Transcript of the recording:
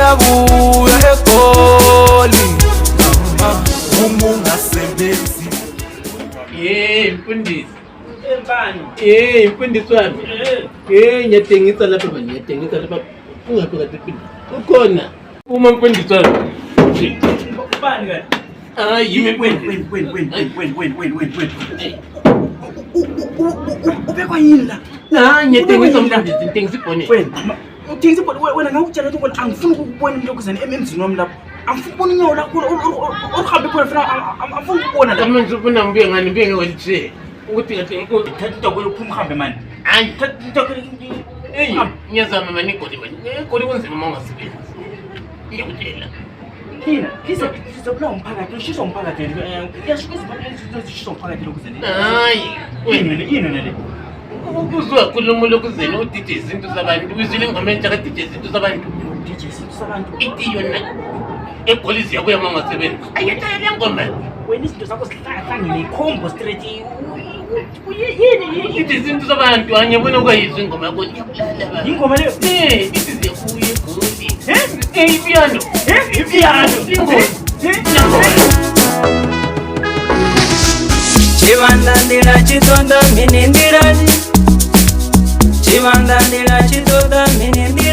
uyabuya eGoli ungasebenzi. Mfundisi. Embani. Mfundisi wami. Ngiyatengisa lapha manje, ngiyatengisa lapha. Ungaphi kade phinde? Ukhona. Uma mfundisi wami. Ubani kanti? Yimi Wena. Ubekwa yini la? Ngiyatengisa mfundisi, ngitengisa ibhoni. Uthengisa ibhoni wena ngakutshela ukuthi angifuni ukubona umlokuzane emzini wami lapho. Angifuni ukubona inyawo lakho oluhambe khona funa angifuni ukubona la. Manje ufuna ngibuye ngani ngibuye ngewelitshe. Ukuthi kahle Thatha into kwelophu uhambe manje. hayi Thatha into ngiyazama manje igoli manje. Igoli kunzima uma ungasebenzi. Ngiyakutshela. Thina sizokula umphakathi, ushiso umphakathi. Uyashukuza abantu ezishiso umphakathi lokuzane. Hayi, Yini le? ukuzwa khuluma lokuzeni uDJ izinto zabantu. Uyizwile ingoma entsha kaDJ izinto zabantu. DJ izinto zabantu. Ithi yona eGoli ziyabuya uma ungasebenzi. Ayitshela le ngoma. Wena izinto zakho zihlangane ikhombo straight. Yini? Ithi izinto zabantu angiyabona kwayizwa ingoma yakho iyabulala. Ingoma leyo. Ithi ziyabuya eGoli. Ipiano. Ingoma. Chivandandira chitonda minindiraji. Chivandandira chitonda minindiraji.